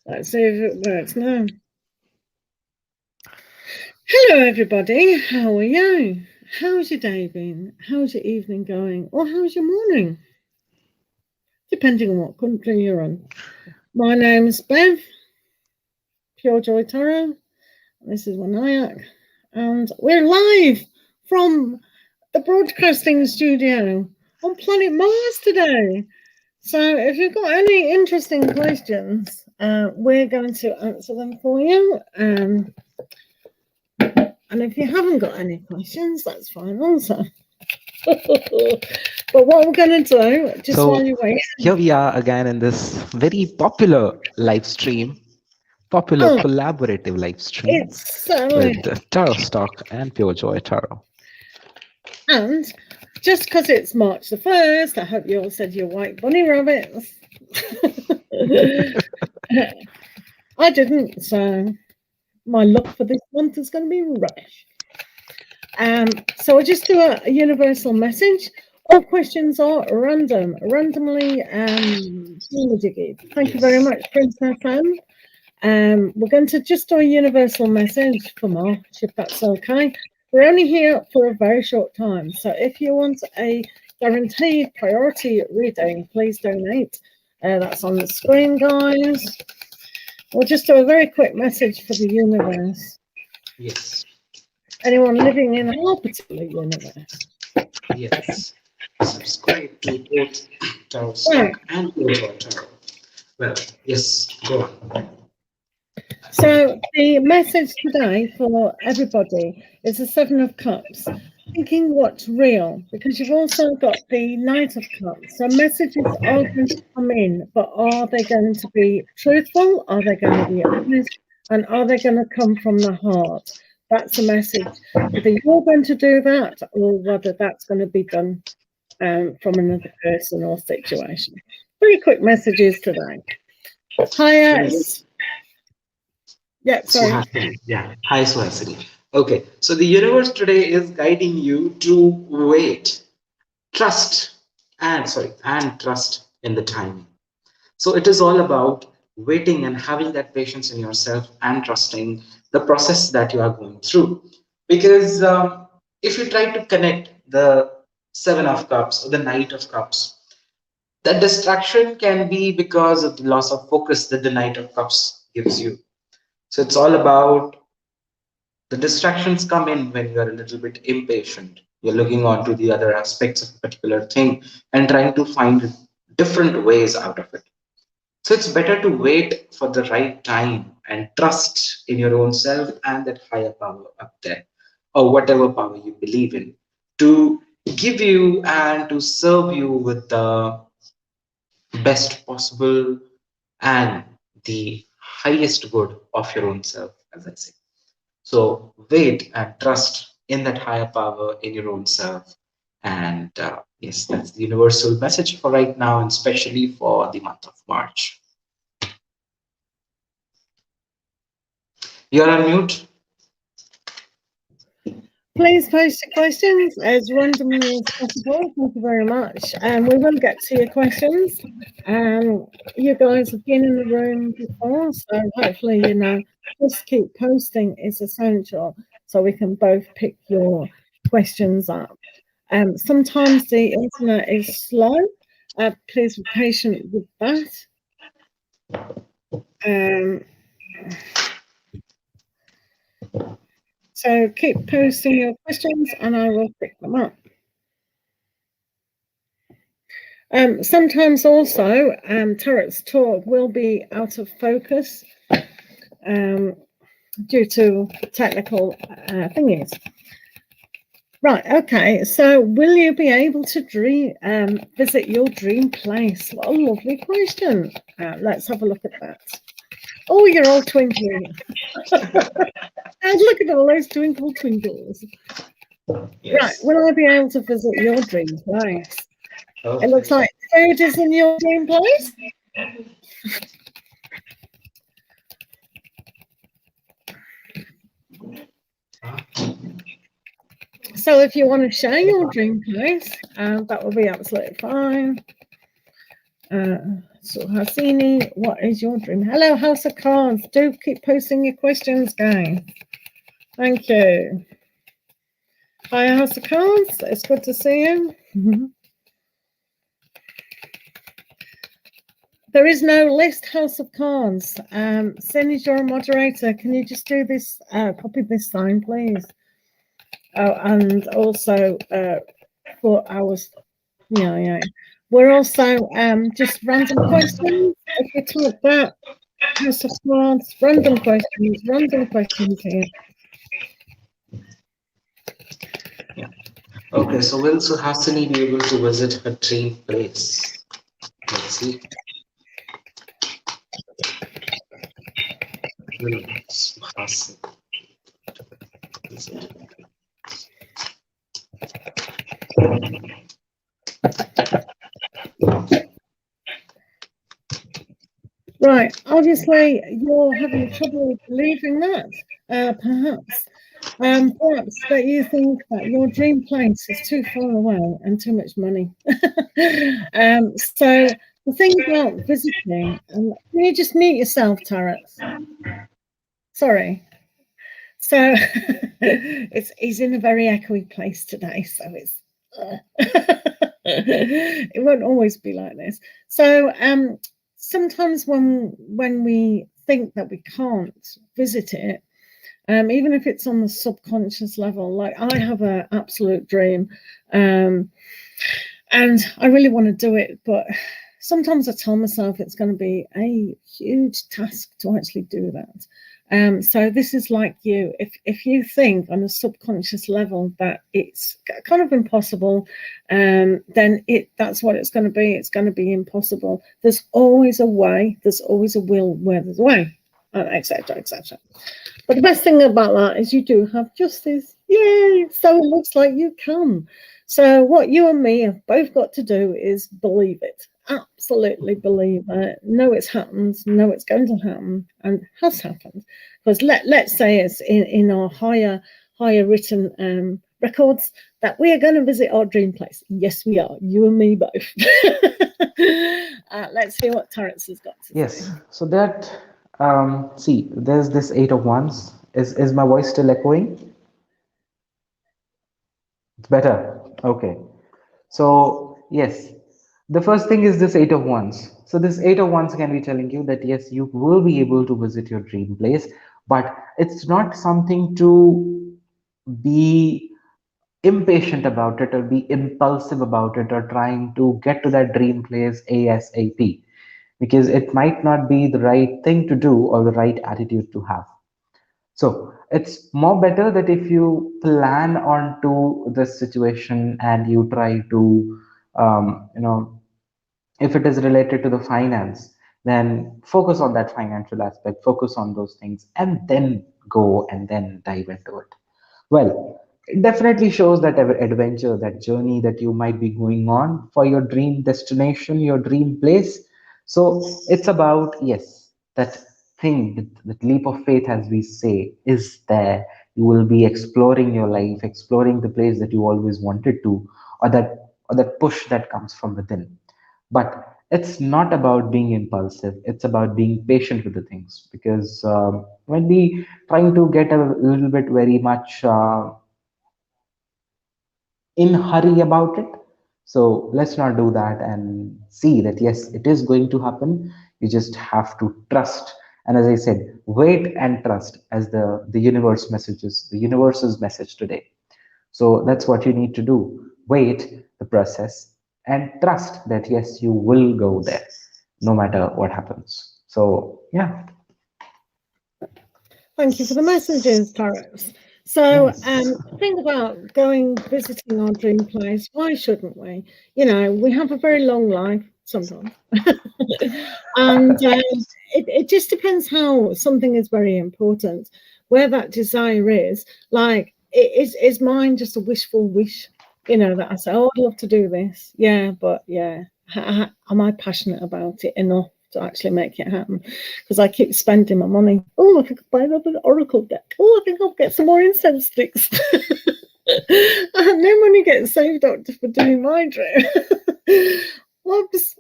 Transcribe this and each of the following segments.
Let's see if it works now. Hello, everybody. How are you? How's your day been? How's your evening going? Or how's your morning? Depending on what country you're in. My name's Bev, Pure Joy Tarot. This is Wanayak. And we're live from the broadcasting studio on planet Mars today. So if you've got any interesting questions, we're going to answer them for you. And if you haven't got any questions, that's fine also. But what we're going to do, just while you wait. Here we are again in this very popular live stream, collaborative live stream with Tarot Stock and Pure Joy Tarot. And just because it's March the 1st, I hope you all said your white bunny rabbits. I didn't, so my luck for this month is going to be rubbish. So I'll just do a universal message. All questions are randomly jiggy. Thank you very much, Princess Anne. We're going to just do a universal message for March, if that's okay. We're only here for a very short time, so if you want a guaranteed priority reading, please donate. That's on the screen, guys. We'll just do a very quick message for the universe. Yes. Anyone living in our particular universe? Yes. Subscribe to both Tarot Stock and Pure Joy Tarot. Well, yes, go on. So the message today for everybody is the Seven of Cups. Thinking what's real, because you've also got the Knight of Cups. So messages are going to come in, but are they going to be truthful? Are they going to be honest? And are they going to come from the heart? That's the message. Whether you're going to do that or whether that's going to be done from another person or situation. Very quick messages today. Hi, yeah, sorry. Yeah, hi, Swasini. Okay, so the universe today is guiding you to wait, trust in the timing. So it is all about waiting and having that patience in yourself and trusting the process that you are going through. Because if you try to connect the Seven of Cups or the Knight of Cups, the distraction can be because of the loss of focus that the Knight of Cups gives you. So it's all about the distractions come in when you are a little bit impatient. You're looking on to the other aspects of a particular thing and trying to find different ways out of it. So it's better to wait for the right time and trust in your own self and that higher power up there, or whatever power you believe in, to give you and to serve you with the best possible and the highest good of your own self, as I say. So wait and trust in that higher power in your own self. And yes, that's the universal message for right now, and especially for the month of March. You're on mute. Please post your questions as randomly as possible. Thank you very much. And we will get to your questions. You guys have been in the room before, so hopefully, just keep posting is essential so we can both pick your questions up. Sometimes the internet is slow. Please be patient with that. So keep posting your questions and I will pick them up. Sometimes also, Tarot's talk will be out of focus due to technical thingies. Right, okay, so will you be able to visit your dream place? What a lovely question. Let's have a look at that. Oh, you're all twinkling. And look at all those twinkles. Yes. Right, will I be able to visit your dream place? Okay. It looks like food is in your dream place. So if you want to share your dream place, that will be absolutely fine. Suhasini, what is your dream? Hello, House of Cards. Do keep posting your questions, guys. Thank you. Hi, House of Cards. It's good to see you. There is no list, House of Cards. Sin, as you're a moderator, can you just do this, copy this sign, please? Oh, and also for hours. Yeah. We're also just random questions. If you talk about House of Cards, random questions here. Yeah. Okay, so will Suhasini be able to visit her dream place? Let's see. Will Suhasini visit? Right, obviously you're having trouble believing that, perhaps. Perhaps that you think that your dream place is too far away and too much money. So the thing about visiting, can you just mute yourself, Tarot? Sorry. So he's in a very echoey place today, so it's it won't always be like this. So sometimes when we think that we can't visit it, even if it's on the subconscious level, like I have an absolute dream, and I really want to do it, but sometimes I tell myself it's going to be a huge task to actually do that. So this is like you. If you think on a subconscious level that it's kind of impossible, then that's what it's going to be. It's going to be impossible. There's always a way. There's always a will where there's a way, etc., etc. But the best thing about that is you do have justice. Yay! So it looks like you can. So what you and me have both got to do is believe it. Absolutely believe it. Know it's happened. Know it's going to happen and has happened. Because let's say it's in our higher written records that we are going to visit our dream place. Yes, we are. You and me both. Let's hear what Terence has got to say. Yes. So that see, there's this Eight of Wands. Is my voice still echoing? It's better. Okay. So yes, the first thing is this Eight of Wands. So this Eight of Wands can be telling you that yes, you will be able to visit your dream place, but it's not something to be impatient about it or be impulsive about it or trying to get to that dream place ASAP, because it might not be the right thing to do or the right attitude to have. So it's more better that if you plan onto this situation and you try to, if it is related to the finance, then focus on that financial aspect, focus on those things, and then go and then dive into it. Well, it definitely shows that adventure, that journey that you might be going on for your dream destination, your dream place. So it's about, yes, that thing, that leap of faith, as we say, is there. You will be exploring your life, exploring the place that you always wanted to, or that push that comes from within. But it's not about being impulsive. It's about being patient with the things, because when we trying to get a little bit very much in hurry about it, so let's not do that and see that yes, it is going to happen. You just have to trust, and as I said, wait and trust, as the universe messages, the universe's message today. So that's what you need to do. Wait the process and trust that yes, you will go there no matter what happens. So yeah. Thank you for the messages, Taros. So, think about visiting our dream place. Why shouldn't we? You know, we have a very long life sometimes, and it just depends how something is very important, where that desire is. Like, is mine just a wishful wish? You know, that I say, oh, I'd love to do this. Yeah, but yeah, am I passionate about it enough to actually make it happen? Because I keep spending my money. Oh, I could buy another oracle deck. Oh, I think I'll get some more incense sticks. And no money gets saved up for doing my dream. Whoops.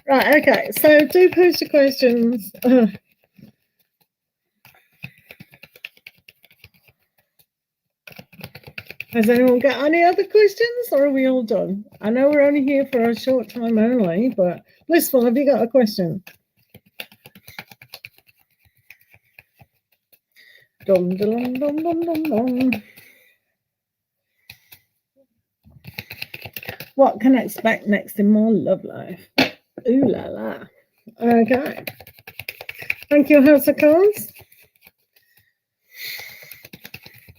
Right, okay. So do post your questions. Has anyone got any other questions, or are we all done? I know we're only here for a short time only, but Blissful, have you got a question? Dum, dum, dum, dum, dum, dum. What can I expect next in my love life? Ooh la la. Okay. Thank you, House of Cards.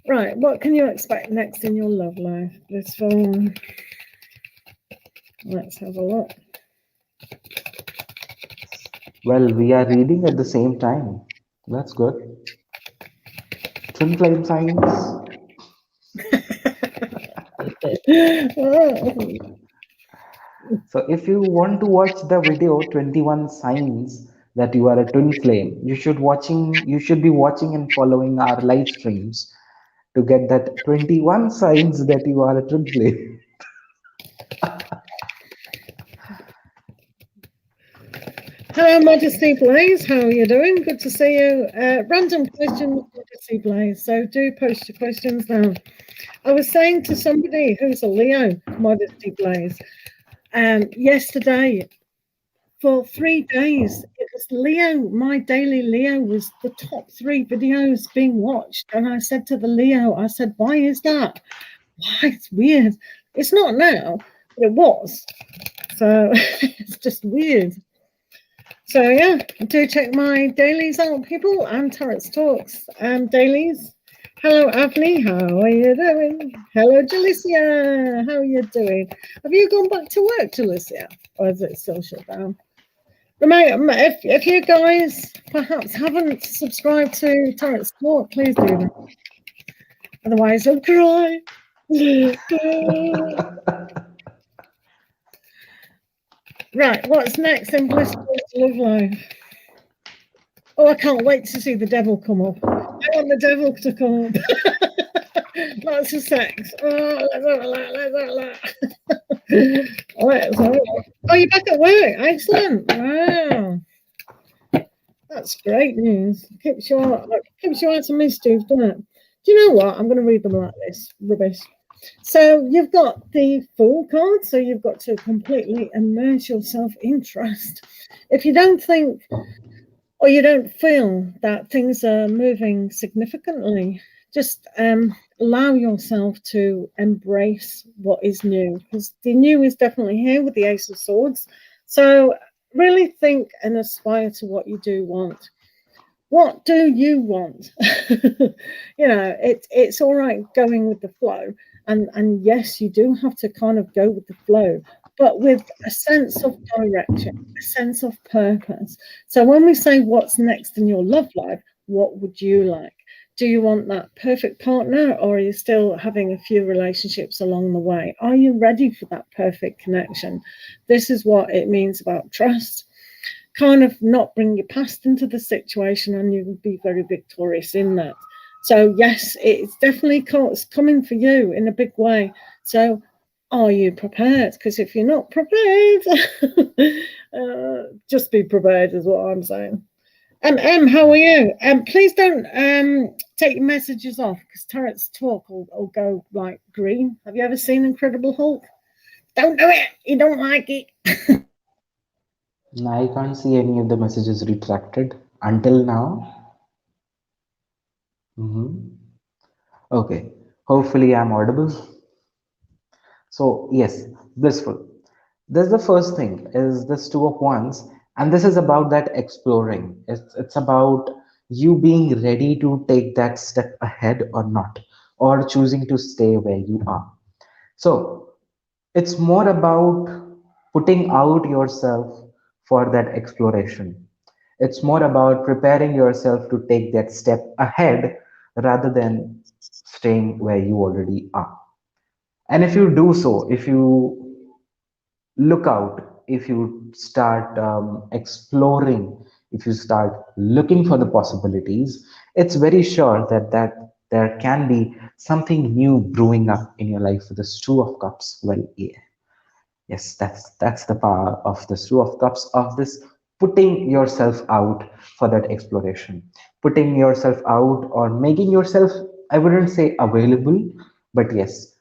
Right, what can you expect next in your love life? Blissful. Let's have a look. Well, we are reading at the same time. That's good. Twin flame signs. So if you want to watch the video 21 signs that you are a twin flame, you should be watching and following our live streams to get that 21 signs that you are a twin flame. Hello, Majesty Blaze. How are you doing? Good to see you. Random questions, Majesty Blaze. So do post your questions now. I was saying to somebody who's a Leo, Modesty Blaze, yesterday for 3 days, it was Leo. My daily Leo was the top 3 videos being watched. And I said to the Leo, I said, why is that? Why? It's weird. It's not now, but it was. So it's just weird. So yeah, do check my dailies out, people, and Tarot's Talks dailies. Hello, Avni. How are you doing? Hello, Jalicia. How are you doing? Have you gone back to work, Jalicia, or is it still shut down? Remember, if you guys perhaps haven't subscribed to Tarot's Talk, please do that. Otherwise, I'll cry. Right, what's next in Blissful Love Life? Oh, I can't wait to see the devil come up. I want the devil to come up. Lots of sex. Oh, let's have a lot. Let's have a lot. Oh, you're back at work. Excellent. Wow. That's great news. Keeps you out of mischief, doesn't it? Do you know what? I'm going to read them like this. Rubbish. So you've got the Fool card. So you've got to completely immerse yourself in trust. If you don't think or you don't feel that things are moving significantly, just allow yourself to embrace what is new, because the new is definitely here with the Ace of Swords. So really think and aspire to what you do want. What do you want? It's all right going with the flow, and yes, you do have to kind of go with the flow, but with a sense of direction, a sense of purpose. So when we say what's next in your love life, what would you like? Do you want that perfect partner, or are you still having a few relationships along the way? Are you ready for that perfect connection? This is what it means about trust. Kind of not bring your past into the situation, and you will be very victorious in that. So yes, it's definitely coming for you in a big way. So are you prepared? Because if you're not prepared, just be prepared is what I'm saying. How are you? Please don't take your messages off, because Tarot's Talk will go like green. Have you ever seen Incredible Hulk? Don't do it. You don't like it. I can't see any of the messages retracted until now. Okay, hopefully I'm audible. So yes, blissful. This the first thing is this Two of Wands, and this is about that exploring. It's about you being ready to take that step ahead or not, or choosing to stay where you are. So it's more about putting out yourself for that exploration. It's more about preparing yourself to take that step ahead rather than staying where you already are. And if you do so, if you look out, if you start exploring, if you start looking for the possibilities, it's very sure that there can be something new brewing up in your life with this Two of Cups. Well, yeah. Yes, that's the power of this Two of Cups, of this putting yourself out for that exploration, putting yourself out or making yourself, I wouldn't say available, but yes,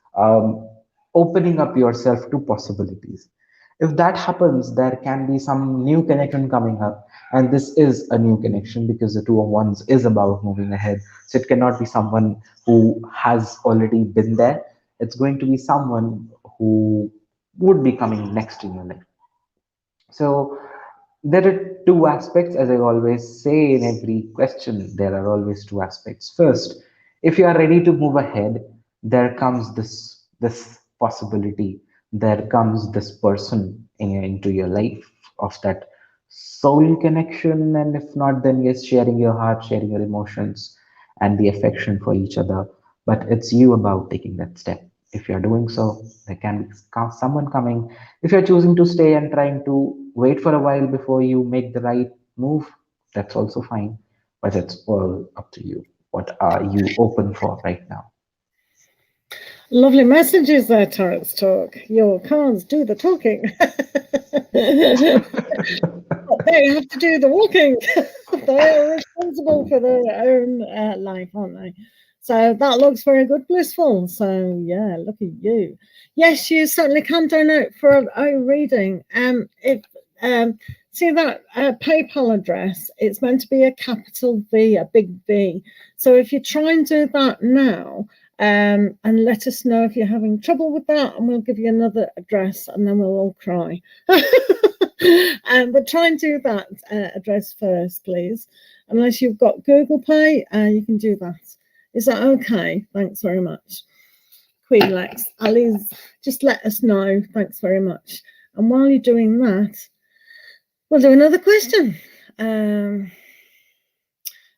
opening up yourself to possibilities. If that happens, there can be some new connection coming up, and this is a new connection because the Two of Wands is about moving ahead. So it cannot be someone who has already been there. It's going to be someone who would be coming next in your life. So there are two aspects, as I always say in every question, there are always two aspects. First, if you are ready to move ahead, there comes this possibility, there comes this person into your life of that soul connection, and if not, then yes, sharing your heart, sharing your emotions, and the affection for each other. But it's you about taking that step. If you're doing so, there can be someone coming. If you're choosing to stay and trying to wait for a while before you make the right move, that's also fine. But it's all up to you. What are you open for right now? Lovely messages there, Taurus Talk. Your cards do the talking. But they have to do the walking. They're responsible for their own life, aren't they? So that looks very good, blissful. So yeah, look at you. Yes, you certainly can donate for a reading. If see that PayPal address, it's meant to be a capital V, a big V. So if you try and do that now, and let us know if you're having trouble with that, and we'll give you another address, and then we'll all cry. But try and do that address first, please. Unless you've got Google Pay, you can do that. Is that okay? Thanks very much. Queen Lex, Ali's, just let us know. Thanks very much. And while you're doing that, we'll do another question.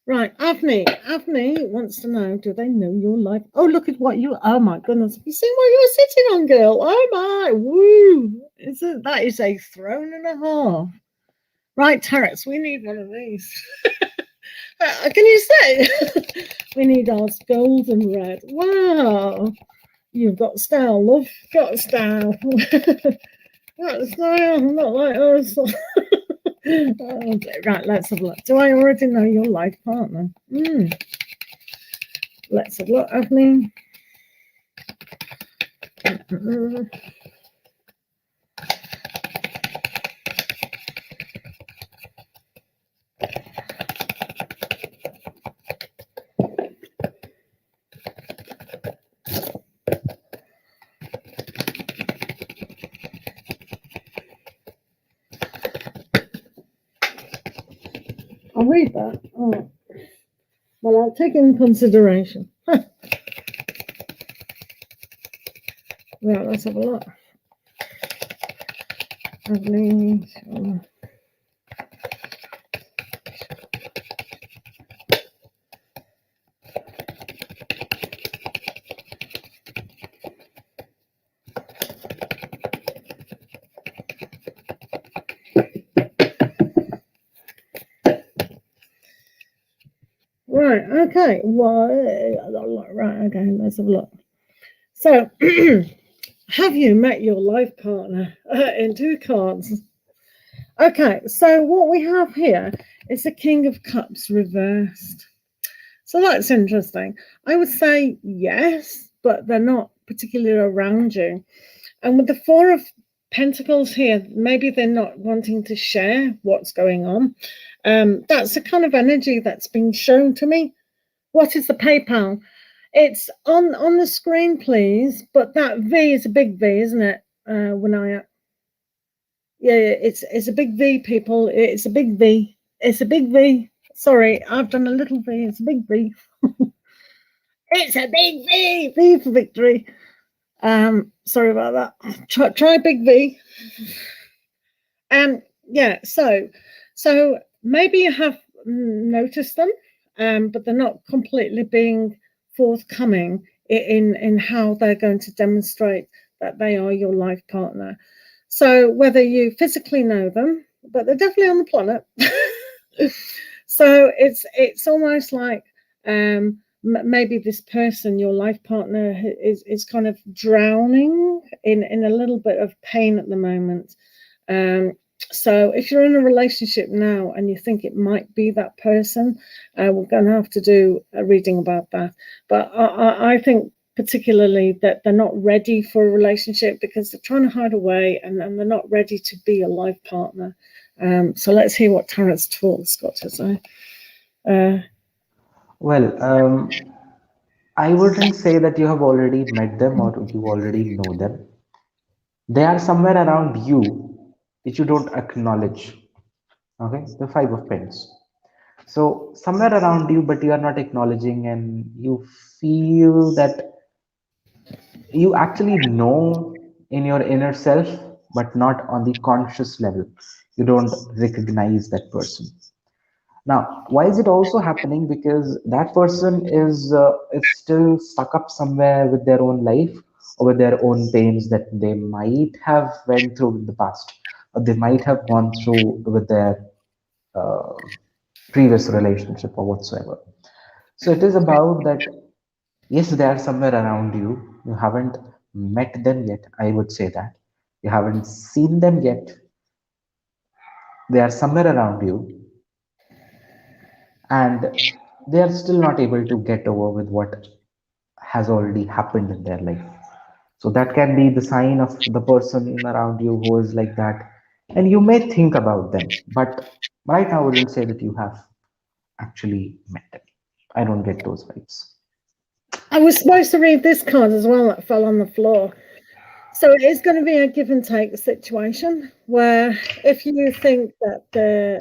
Right, Avni wants to know, do they know your life? Oh, look at what you, oh my goodness. Have you seen what you're sitting on, girl? Oh my, woo. That is a throne and a half. Right, Terrence, we need one of these. Can you say? We need ours gold and red. Wow. You've got style, love. Got style. Got style, not like us. Okay, right, let's have a look. Do I already know your life partner? Let's have a look, Avni. I'll read that. Oh. Well, I'll take it in consideration. Right, let's have a look. Right, okay. Well, right, okay, let's have a look. So, have you met your life partner in two cards? Okay, so what we have here is the King of Cups reversed. So that's interesting. I would say yes, but they're not particularly around you. And with the Four of Pentacles here, maybe they're not wanting to share what's going on. That's the kind of energy that's been shown to me. What is the PayPal? It's on the screen, please. But that V is a big V, isn't it? Yeah, it's a big V, people. It's a big V. It's a big V. Sorry, I've done a little V. It's a big V. It's a big V. V for victory. Sorry about that. Try big V. Yeah. So maybe you have noticed them, but they're not completely being forthcoming in how they're going to demonstrate that they are your life partner. So whether you physically know them, but they're definitely on the planet. So it's almost like maybe this person, your life partner, is kind of drowning in a little bit of pain at the moment. So if you're in a relationship now and you think it might be that person, we're going to have to do a reading about that. But I think particularly that they're not ready for a relationship because they're trying to hide away, and they're not ready to be a life partner. So let's hear what Tarot's Talk's got to say. Well, I wouldn't say that you have already met them or you already know them. They are somewhere around you which you don't acknowledge. Okay, the Five of Pens. So somewhere around you, but you are not acknowledging, and you feel that you actually know in your inner self, but not on the conscious level. You don't recognize that person. Now, why is it also happening? Because that person is still stuck up somewhere with their own life or with their own pains that they might have went through in the past, or they might have gone through with their uh, previous relationship or whatsoever. So it is about that. Yes, they are somewhere around you. You haven't met them yet. I would say that you haven't seen them yet. They are somewhere around you, and they are still not able to get over with what has already happened in their life. So that can be the sign of the person around you who is like that. And you may think about them, but right now I wouldn't say that you have actually met them. I don't get those vibes. I was supposed to read this card as well that fell on the floor. So it is going to be a give and take situation where if you think that they're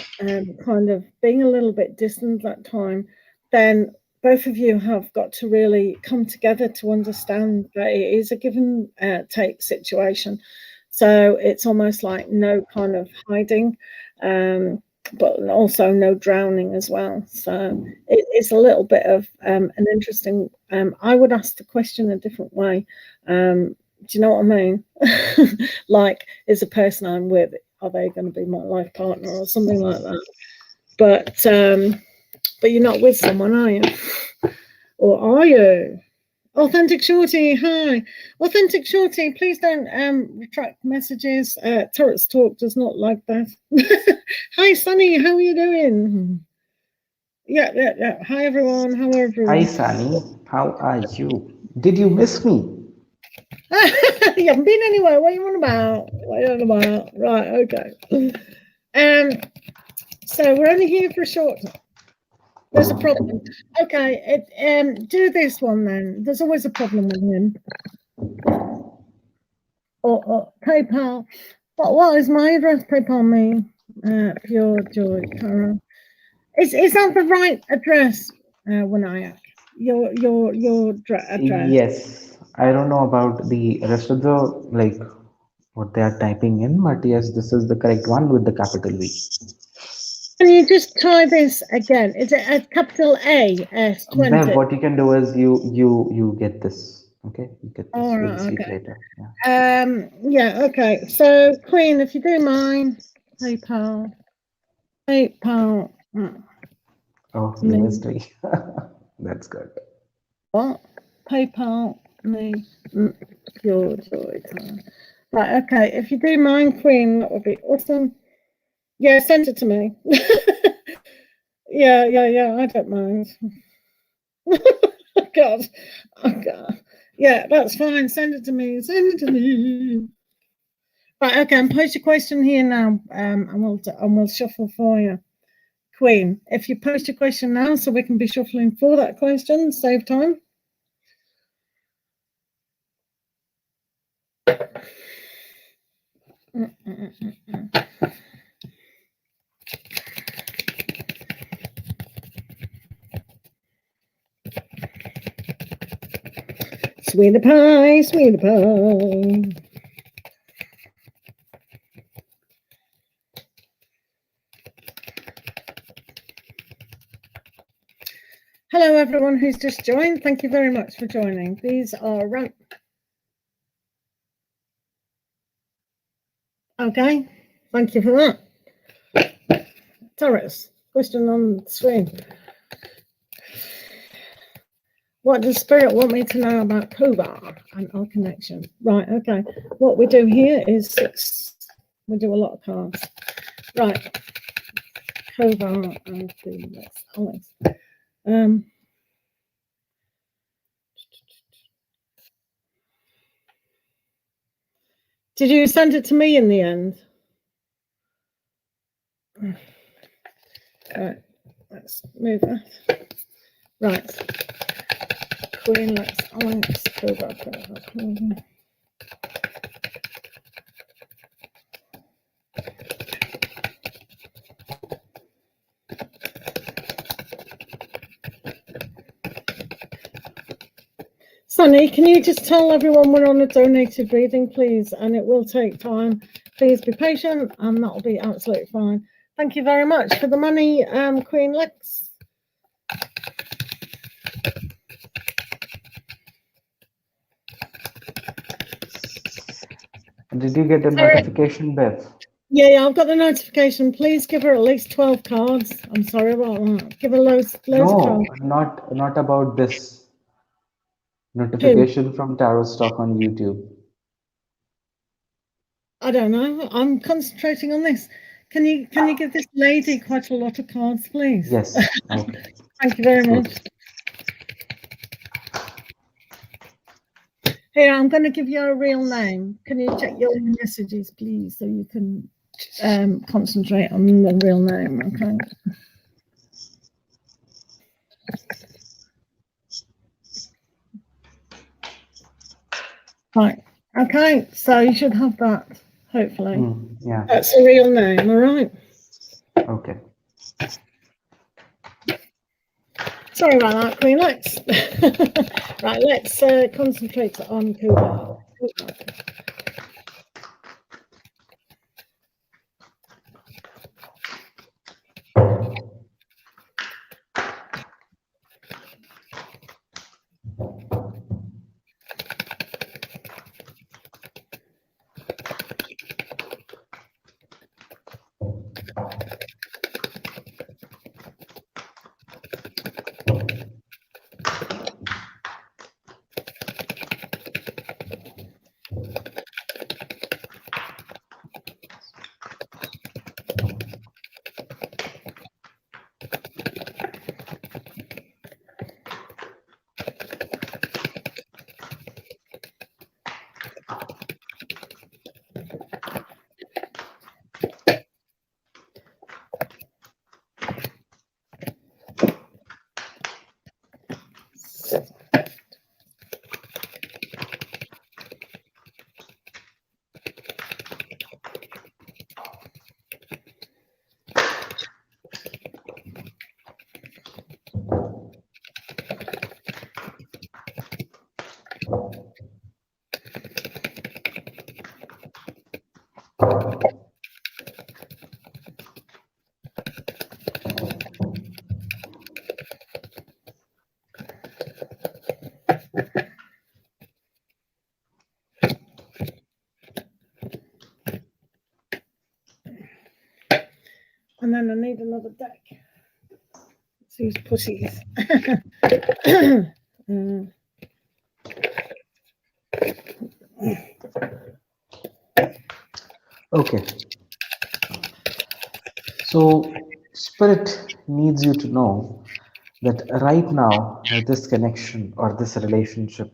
kind of being a little bit distant that time, then both of you have got to really come together to understand that it is a give and take situation. So it's almost like no kind of hiding, but also no drowning as well. So it's a little bit of an interesting, I would ask the question a different way. Do you know what I mean? Like, is the person I'm with, are they going to be my life partner or something like that? But you're not with someone, are you? Or are you? Authentic Shorty, hi. Authentic Shorty, please don't retract messages. Tarot's Talk does not like that. Hi, Sunny, how are you doing? Yeah. Hi, everyone. How are Hi, everyone? Sunny. How are you? Did you miss me? You haven't been anywhere. What are you on about? What are you on about? Right, okay. So we're only here for a short time. There's a problem. Okay, do this one then. There's always a problem with him. Or PayPal. What is my address? PayPal me. Pure Joy, Karen. Is that the right address, Winayak? Your address. Yes. I don't know about the rest of the like what they are typing in, but yes, this is the correct one with the capital V. Can you just try this again? Is it a capital A S Bev, 20? what you can do is you get this. Okay, you get this. All We'll right, see it okay. later. Yeah. Yeah, okay. So, Queen, if you do mind, PayPal. Oh, you Me. missed me. That's good. What? PayPal me. Pure Joy. Right, okay. If you do mind, Queen, that would be awesome. Yeah, send it to me. Yeah. I don't mind. God. Oh, God. Yeah, that's fine. Send it to me. Send it to me. Right, okay. And post your question here now, and we'll shuffle for you. Queen, if you post your question now, so we can be shuffling for that question, save time. Sweetie pie, sweetie pie. Hello, everyone who's just joined. Thank you very much for joining. These are okay. Thank you for that. Taurus, question on the screen. What does Spirit want me to know about Kovar and our connection? Right, okay. What we do here is 6. We do a lot of cards. Right. Kovar and Alex. Did you send it to me in the end? Right. Let's move that. Right. Queen, let's Alex, Kovar. Sunny, can you just tell everyone we're on a donated reading, please? And it will take time. Please be patient, and that'll be absolutely fine. Thank you very much for the money, Queen Lex. Did you get a notification, Bev? Yeah, I've got the notification. Please give her at least 12 cards. I'm sorry about that. Give her loads of cards. Not about this. Notification from Tarot Stock on YouTube. I don't know. I'm concentrating on this. Can you give this lady quite a lot of cards, please? Yes. Okay. Thank you very much. Here, I'm going to give you a real name. Can you check your messages, please, so you can concentrate on the real name, okay? Right. Okay, so you should have that, hopefully. Yeah. That's a real name, all right? Okay. Sorry about that, Queen. Right, let's concentrate on Kovar. And then I need another deck. Let's use pussies. Okay. So, Spirit needs you to know that right now, this connection or this relationship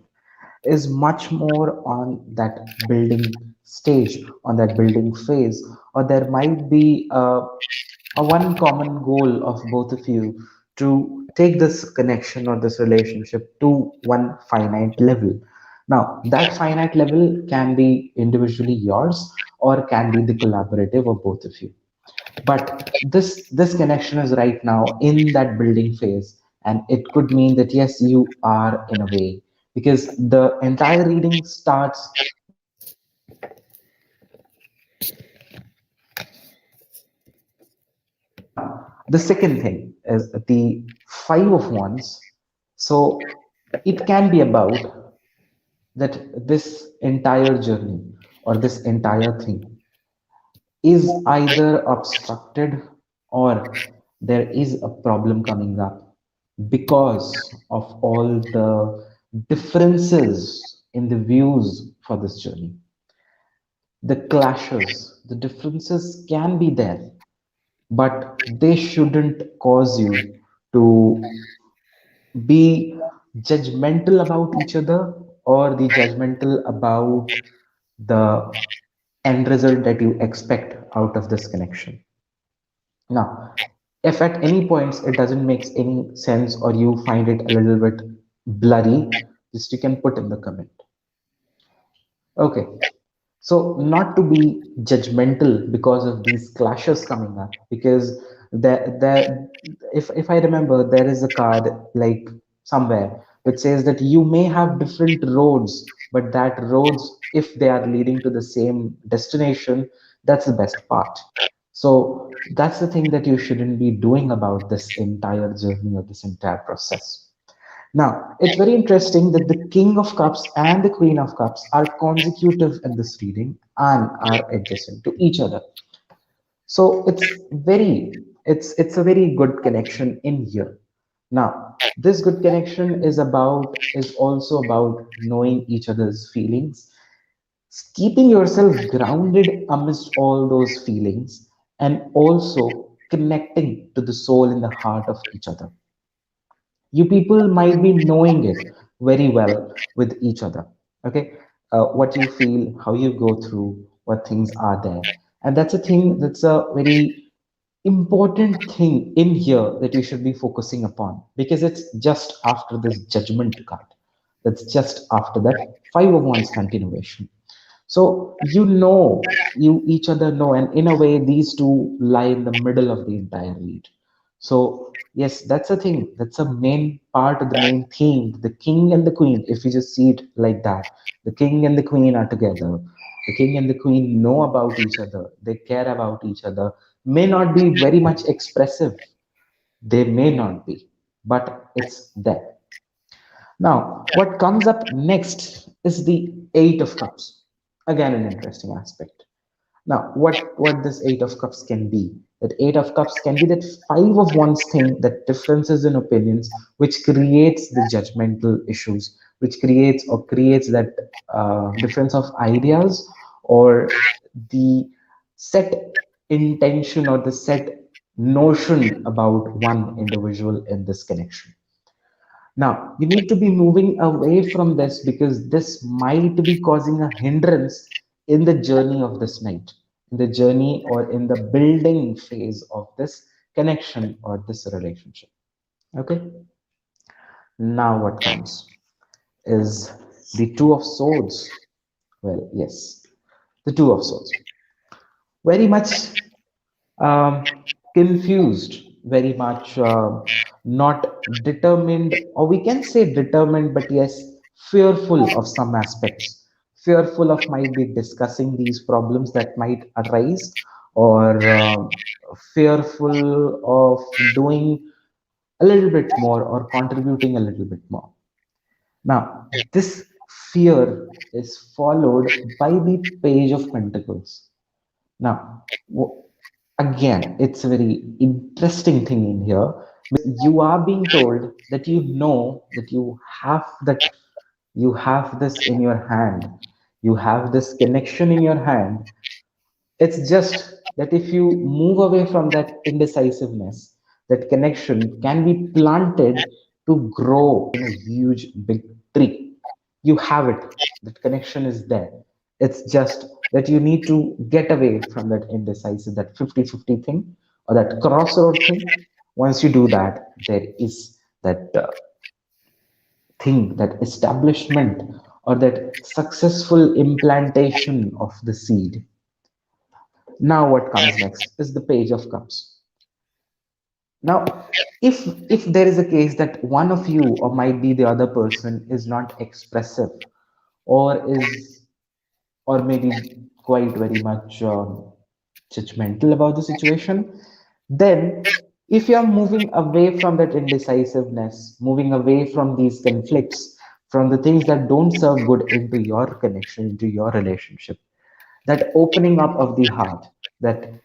is much more on that building stage, on that building phase, or there might be a one common goal of both of you to take this connection or this relationship to one finite level. Now, that finite level can be individually yours or can be the collaborative of both of you. But this connection is right now in that building phase, and it could mean that yes, you are in a way, because the entire reading starts. The second thing is the Five of Wands. So it can be about that this entire journey or this entire thing is either obstructed or there is a problem coming up. because of all the differences in the views for this journey. The clashes, the differences can be there, but they shouldn't cause you to be judgmental about each other or the judgmental about the end result that you expect out of this connection. Now, if at any points it doesn't make any sense or you find it a little bit blurry, just you can put in the comment. Okay, so not to be judgmental because of these clashes coming up, because there if I remember, there is a card like somewhere which says that you may have different roads, but that roads, if they are leading to the same destination, that's the best part. So that's the thing that you shouldn't be doing about this entire journey or this entire process. Now, it's very interesting that the King of Cups and the Queen of Cups are consecutive in this reading and are adjacent to each other. So it's a very good connection in here. Now, this good connection is also about knowing each other's feelings, keeping yourself grounded amidst all those feelings, and also connecting to the soul and the heart of each other. You people might be knowing it very well with each other. Okay, what you feel, how you go through, what things are there, and that's a thing, that's a very important thing in here that you should be focusing upon, because it's just after this judgment card, that's just after that five of wands continuation. So you each other know, and in a way, these two lie in the middle of the entire read. So yes, that's a thing. That's a main part of the main theme. The king and the queen, if you just see it like that, the king and the queen are together. The king and the queen know about each other. They care about each other. May not be very much expressive. They may not be, but it's there. Now, what comes up next is the Eight of Cups. Again, an interesting aspect. Now, what this Eight of Cups can be? That Eight of Cups can be that Five of Wands thing, that differences in opinions, which creates the judgmental issues, which creates that difference of ideas, or the set intention or the set notion about one individual in this connection. Now, you need to be moving away from this, because this might be causing a hindrance in the journey of this night, in the journey or in the building phase of this connection or this relationship. Okay. Now, what comes is the Two of Swords. Well, yes, the Two of Swords. Very much confused, very much not determined, or we can say determined, but yes, fearful of some aspects. Fearful of might be discussing these problems that might arise, or fearful of doing a little bit more or contributing a little bit more. Now, this fear is followed by the Page of Pentacles. Now, again, it's a very interesting thing in here. You are being told that you know that you have this in your hand. You have this connection in your hand. It's just that if you move away from that indecisiveness, that connection can be planted to grow in a huge big tree. You have it, that connection is there. It's just that you need to get away from that indecisive, that 50-50 thing, or that crossroad thing. Once you do that, there is that thing, that establishment, or that successful implantation of the seed. Now, what comes next is the Page of Cups. Now, if there is a case that one of you, or might be the other person, is not expressive, or is, or maybe quite very much judgmental about the situation, then if you are moving away from that indecisiveness, moving away from these conflicts, from the things that don't serve good into your connection, into your relationship, that opening up of the heart, that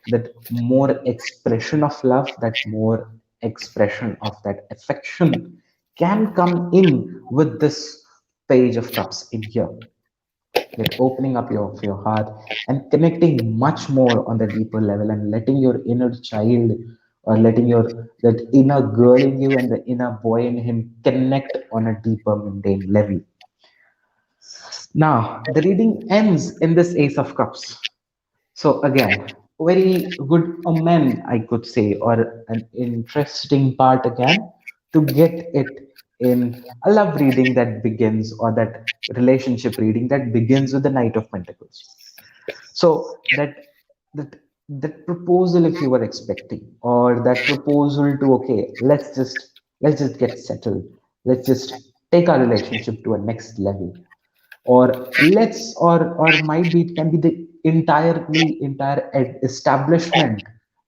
more expression of love, that more expression of that affection can come in with this Page of Cups in here, that opening up your heart and connecting much more on the deeper level, and letting your inner child, or letting your that inner girl in you and the inner boy in him connect on a deeper mundane level. Now the reading ends in this Ace of Cups. So again, very good omen, I could say, or an interesting part again, to get it in a love reading that begins, or that relationship reading that begins with the Knight of Pentacles. So that that proposal, if you were expecting, or that proposal to, okay, let's just get settled, let's just take our relationship to a next level, or let's, or might be, it can be the entire establishment,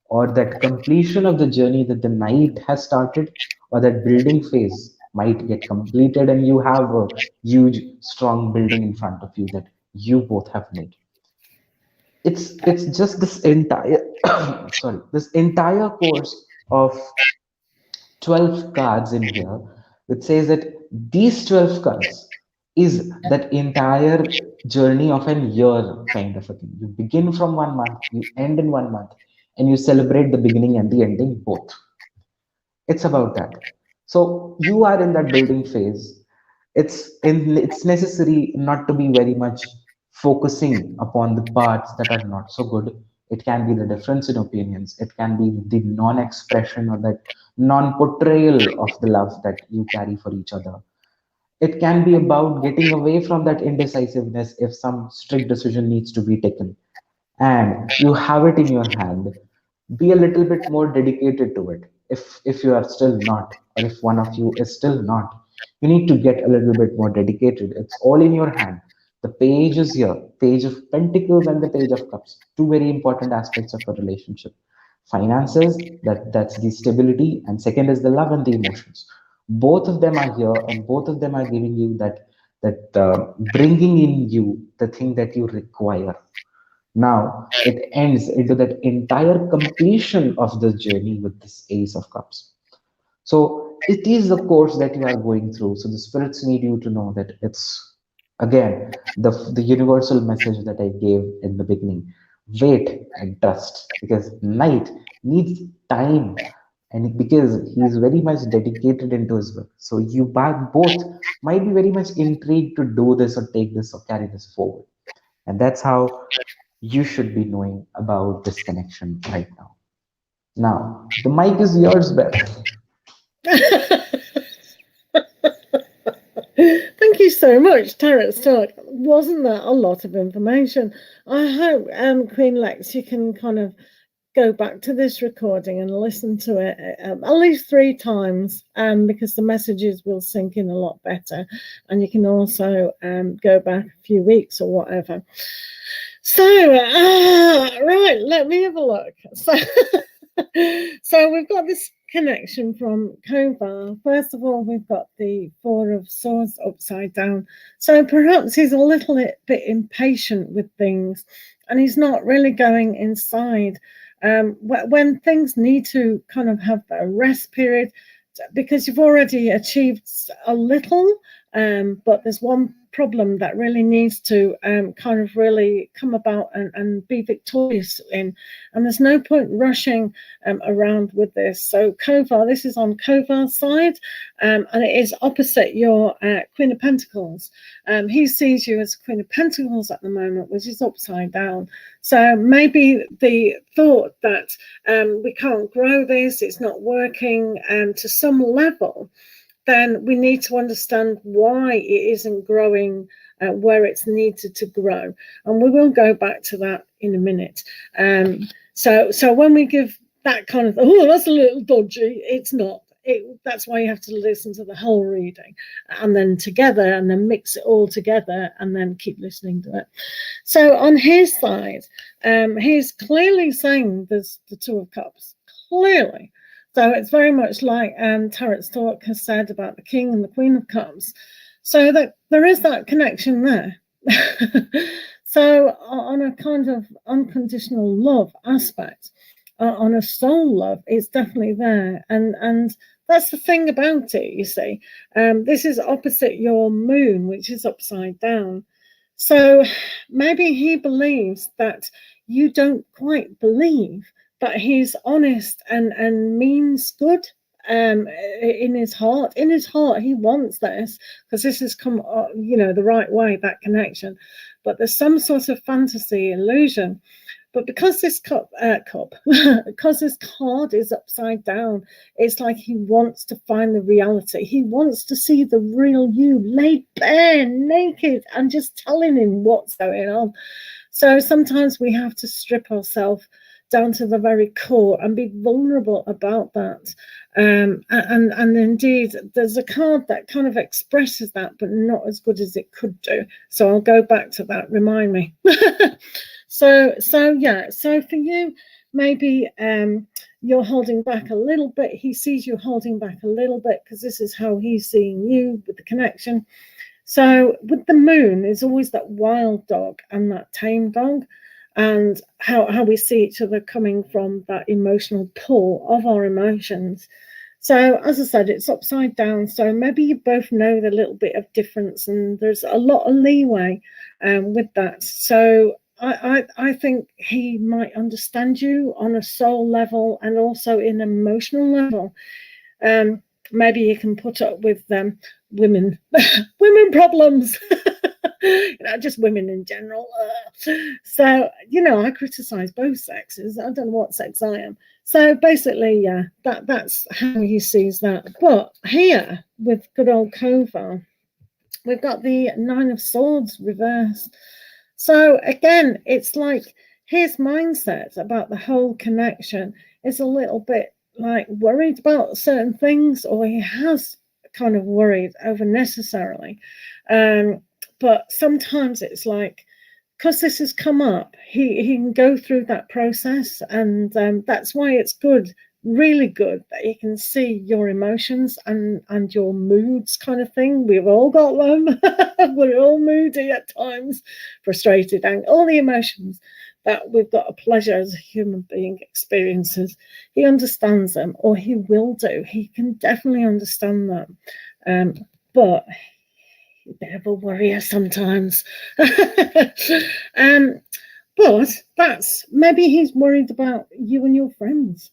or that completion of the journey that the knight has started, or that building phase might get completed, and you have a huge strong building in front of you that you both have made. It's just this entire sorry, this entire course of 12 cards in here, which says that these 12 cards is that entire journey of an year kind of a thing. You begin from 1 month, you end in 1 month, and you celebrate the beginning and the ending both. It's about that. So you are in that building phase. It's necessary not to be very much focusing upon the parts that are not so good. It can be the difference in opinions. It can be the non-expression, or that non-portrayal of the love that you carry for each other. It can be about getting away from that indecisiveness if some strict decision needs to be taken, and you have it in your hand. Be a little bit more dedicated to it. If you are still not, or if one of you is still not, you need to get a little bit more dedicated. It's all in your hand. The page is here, Page of Pentacles and the Page of Cups, two very important aspects of a relationship. Finances, that's the stability, and second is the love and the emotions. Both of them are here, and both of them are giving you that bringing in you the thing that you require. Now it ends into that entire completion of the journey with this Ace of Cups. So it is the course that you are going through. So the spirits need you to know that it's, again, the universal message that I gave in the beginning. Wait and trust, because Knight needs time, and because he is very much dedicated into his work. So you both might be very much intrigued to do this, or take this, or carry this forward. And that's how you should be knowing about this connection right now. Now, the mic is yours, Beth. Thank you so much, Tarot Stark. Wasn't that a lot of information? I hope, Queen Lex, you can kind of go back to this recording and listen to it at least 3 times, because the messages will sink in a lot better, and you can also go back a few weeks or whatever. So, right, let me have a look. So we've got this connection from Kovar. First of all, we've got the Four of Swords upside down. So perhaps he's a little bit impatient with things, and he's not really going inside. When things need to kind of have a rest period, because you've already achieved a little, but there's one problem that really needs to kind of really come about and be victorious in, and there's no point rushing around with this. So Kovar, this is on Kovar's side, and it is opposite your Queen of Pentacles. He sees you as Queen of Pentacles at the moment, which is upside down. So maybe the thought that we can't grow this, it's not working to some level, then we need to understand why it isn't growing where it's needed to grow. And we will go back to that in a minute. So when we give that kind of, oh, that's a little dodgy, it's not. That's why you have to listen to the whole reading, and then together, and then mix it all together, and then keep listening to it. So on his side, he's clearly saying there's the Two of Cups, clearly. So it's very much like Tarot Stork has said about the King and the Queen of Cups. So that there is that connection there. So on a kind of unconditional love aspect, on a soul love, it's definitely there. And that's the thing about it, you see. This is opposite your moon, which is upside down. So maybe he believes that you don't quite believe, but he's honest and means good in his heart. In his heart, he wants this, because this has come, the right way, that connection. But there's some sort of fantasy illusion. But because this because this card is upside down, it's like he wants to find the reality. He wants to see the real you laid bare, naked, and just telling him what's going on. So sometimes we have to strip ourselves down to the very core and be vulnerable about that. And indeed, there's a card that kind of expresses that, but not as good as it could do. So I'll go back to that. Remind me. So for you, maybe you're holding back a little bit. He sees you holding back a little bit because this is how he's seeing you with the connection. So with the moon, there's always that wild dog and that tame dog, and how we see each other coming from that emotional pull of our emotions. So as I said, it's upside down. So maybe you both know the little bit of difference, and there's a lot of leeway with that. So I think he might understand you on a soul level and also in an emotional level. Maybe you can put up with women problems, just women in general. So, I criticize both sexes. I don't know what sex I am. So basically, yeah, that's how he sees that. But here with good old Kova, we've got the Nine of Swords reversed. So again, it's like his mindset about the whole connection is a little bit like worried about certain things, or he has kind of worried over necessarily. But sometimes it's like, because this has come up, he can go through that process, and that's why it's good, really good, that you can see your emotions and your moods kind of thing. We've all got them. We're all moody at times, frustrated, and all the emotions that we've got a pleasure as a human being experiences. He understands them, or he will do. He can definitely understand them. But a bit of a worrier sometimes. But that's, maybe he's worried about you and your friends.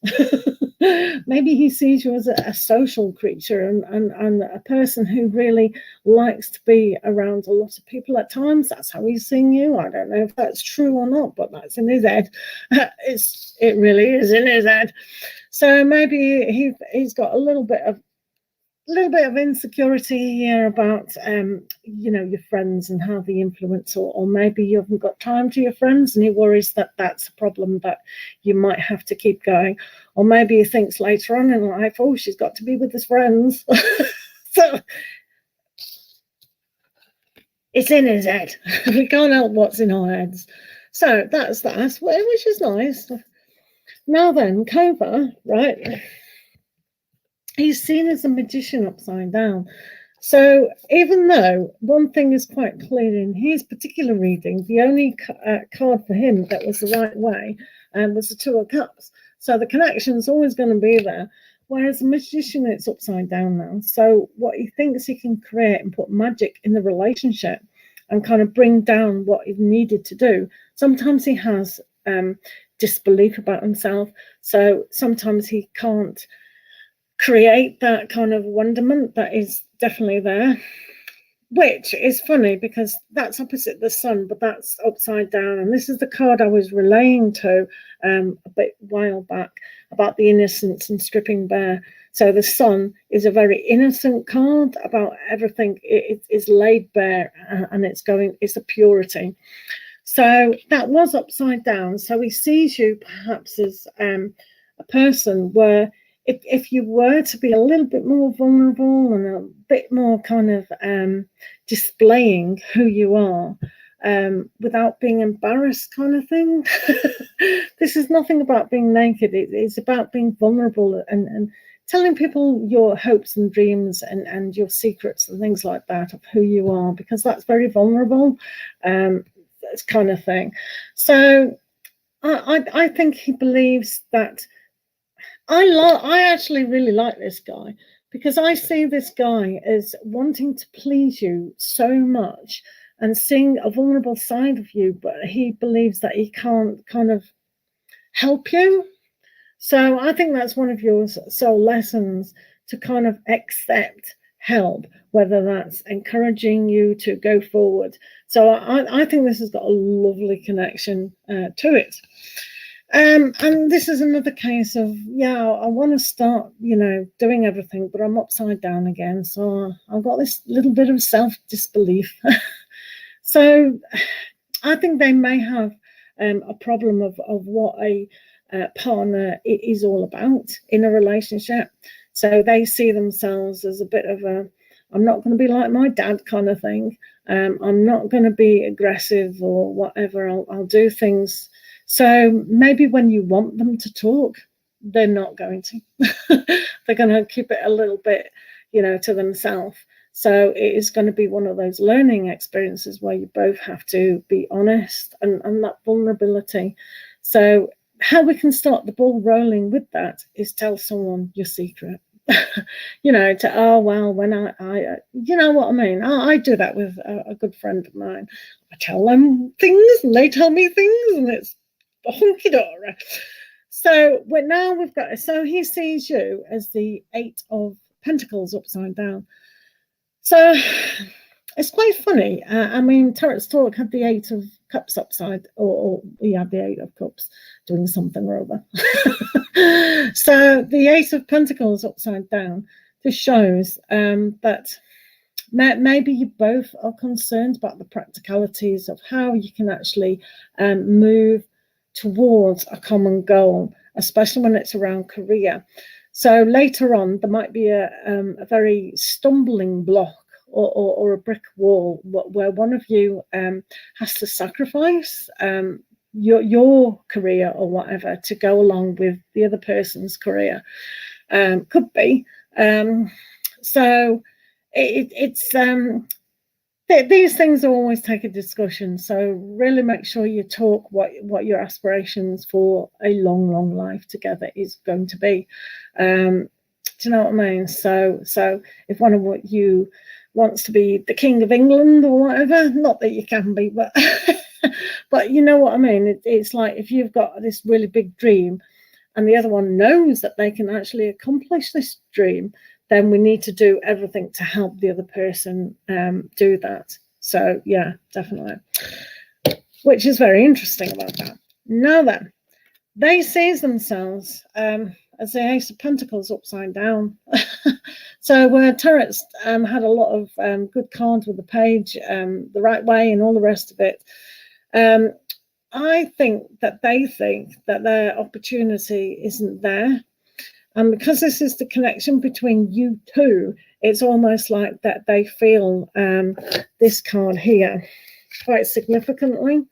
Maybe he sees you as a social creature and a person who really likes to be around a lot of people at times. That's how he's seeing you. I don't know if that's true or not, but that's in his head. It really is in his head. So maybe he's got a little bit of insecurity here about your friends and how they influence, or maybe you haven't got time to your friends and he worries that that's a problem that you might have to keep going, or maybe he thinks later on in life, oh, she's got to be with his friends. So it's in his head. We can't help what's in our heads. So that's that, which is nice. Now then, Kova, right, he's seen as a magician upside down. So even though one thing is quite clear in his particular reading, the only card for him that was the right way was the Two of Cups. So the connection's always going to be there. Whereas the magician, it's upside down now. So what he thinks he can create and put magic in the relationship and kind of bring down what is needed to do. Sometimes he has disbelief about himself. So sometimes he can't create that kind of wonderment that is definitely there, which is funny because that's opposite the sun, but that's upside down. And this is the card I was relaying to a bit while back about the innocence and stripping bare. So the sun is a very innocent card about everything. It is laid bare, and it's a purity. So that was upside down. So he sees you perhaps as a person where if you were to be a little bit more vulnerable and a bit more kind of displaying who you are without being embarrassed kind of thing. This is nothing about being naked. It's about being vulnerable and telling people your hopes and dreams and your secrets and things like that of who you are, because that's very vulnerable, this kind of thing. So I think he believes that I actually really like this guy, because I see this guy as wanting to please you so much and seeing a vulnerable side of you, but he believes that he can't kind of help you. So I think that's one of your soul lessons, to kind of accept help, whether that's encouraging you to go forward. So I think this has got a lovely connection to it. And this is another case of, yeah, I want to start, doing everything, but I'm upside down again. So I've got this little bit of self-disbelief. So I think they may have a problem of what a partner is all about in a relationship. So they see themselves as a bit of a, I'm not going to be like my dad kind of thing. I'm not going to be aggressive or whatever. I'll do things. So maybe when you want them to talk, they're not going to. They're going to keep it a little bit, to themselves. So it is going to be one of those learning experiences where you both have to be honest and that vulnerability. So how we can start the ball rolling with that is tell someone your secret. When I you know what I mean? I do that with a good friend of mine. I tell them things and they tell me things, and it's honky-dory. So we've got, so he sees you as the 8 of Pentacles upside down. So it's quite funny. Tarot's Talk had the 8 of Cups upside, or he had the 8 of Cups doing something or other. So the 8 of Pentacles upside down just shows that maybe you both are concerned about the practicalities of how you can actually move towards a common goal, especially when it's around career. So later on, there might be a very stumbling block or a brick wall where one of you has to sacrifice your career or whatever to go along with the other person's career. Could be. So it's these things always take a discussion. So really make sure you talk what your aspirations for a long life together is going to be. Do you know what I mean? So if one of you wants to be the King of England or whatever, not that you can be, but but you know what I mean? It's like if you've got this really big dream and the other one knows that they can actually accomplish this dream, then we need to do everything to help the other person do that. So yeah, definitely. Which is very interesting about that. Now then, they see themselves as the Ace of Pentacles upside down. So where Tarot's had a lot of good cards with the page the right way and all the rest of it, I think that they think that their opportunity isn't there. And because this is the connection between you two, it's almost like that they feel this card here quite significantly.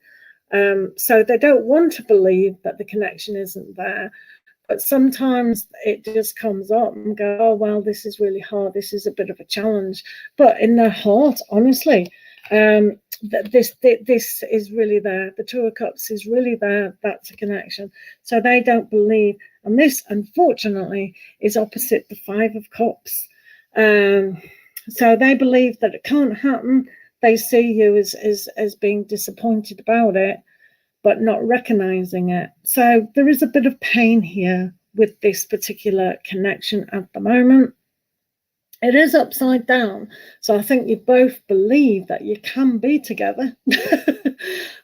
So they don't want to believe that the connection isn't there. But sometimes it just comes up and go, oh, well, this is really hard. This is a bit of a challenge. But in their heart, honestly, this is really there. The 2 of Cups is really there. That's a connection. So they don't believe. And this, unfortunately, is opposite the 5 of Cups. So they believe that it can't happen. They see you as being disappointed about it, but not recognizing it. So there is a bit of pain here with this particular connection at the moment. It is upside down. So I think you both believe that you can be together,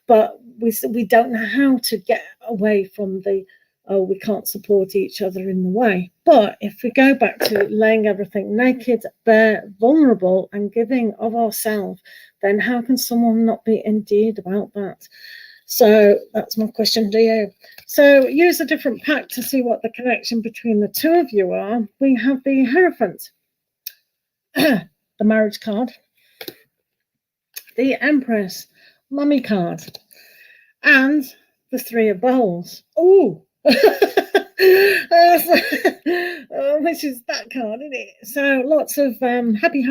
but we don't know how to get away from the, oh, we can't support each other in the way. But if we go back to laying everything naked, bare, vulnerable, and giving of ourselves, then how can someone not be endeared about that? So that's my question to you. So use a different pack to see what the connection between the 2 of you are. We have the Hierophant, the marriage card, the Empress, mummy card, and the 3 of Bowls. Oh, Which is that card, isn't it? So lots of happy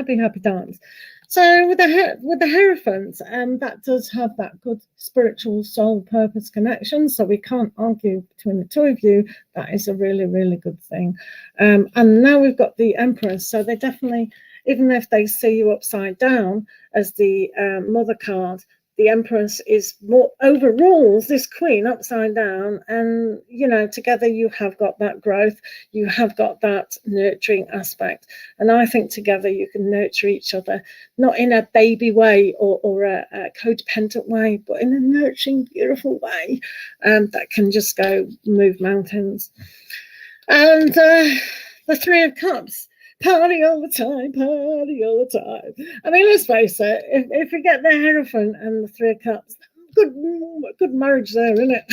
times. So with the Hierophant, that does have that good spiritual soul purpose connection. So we can't argue between the two of you. That is a really, really good thing. And now we've got the Empress. So they definitely, even if they see you upside down as the Mother card, the Empress is more overrules this Queen upside down, and together you have got that growth, you have got that nurturing aspect, and I think together you can nurture each other, not in a baby way or a codependent way, but in a nurturing, beautiful way that can just go move mountains. And the Three of Cups. Party all the time, party all the time. I mean, let's face it, if we get the Hierophant and the Three of Cups, good marriage there, isn't it?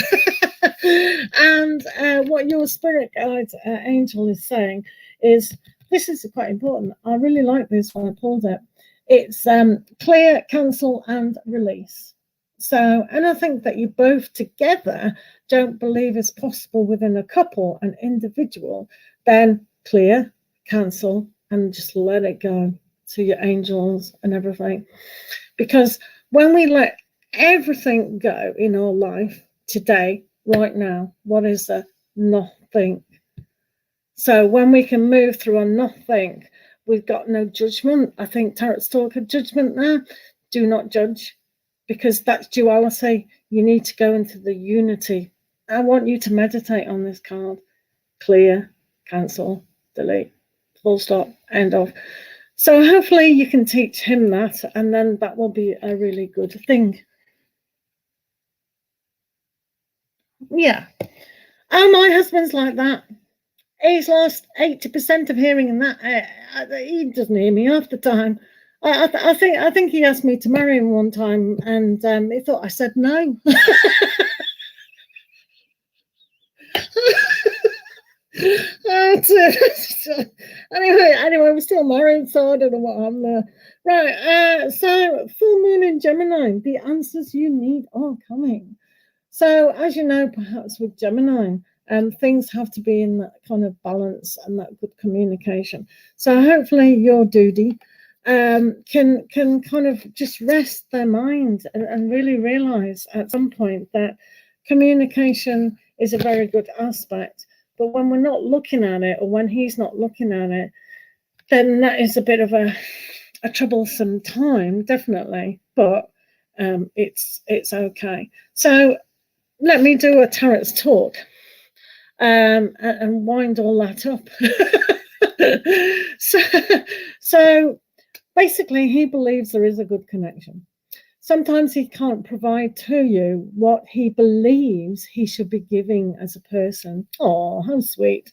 And what your spirit guide angel is saying is, this is quite important. I really like this when I pulled it. It's clear, cancel, and release. So, and I think that you both together don't believe it's possible within a couple, an individual, then clear, cancel, and just let it go to your angels and everything. Because when we let everything go in our life today, right now, what is the nothing? So when we can move through a nothing, we've got no judgment. I think Tarot's talk of judgment now. Do not judge, because that's duality. You need to go into the unity. I want you to meditate on this card. Clear, cancel, delete. Full stop, end of. So hopefully you can teach him that, and then that will be a really good thing. Yeah. Oh, my husband's like that. He's lost 80% of hearing, and that he doesn't hear me half the time. I think he asked me to marry him one time, and he thought I said no. Anyway, we're still married, so I don't know what I'm right. So full moon in Gemini, the answers you need are coming. So as you know, perhaps with Gemini, things have to be in that kind of balance and that good communication. So hopefully your duty can kind of just rest their mind and really realize at some point that communication is a very good aspect. But when we're not looking at it, or when he's not looking at it, then that is a bit of a troublesome time, definitely. But it's okay. So let me do a Tarot's talk and wind all that up. So basically, he believes there is a good connection. Sometimes he can't provide to you what he believes he should be giving as a person. Oh, how sweet.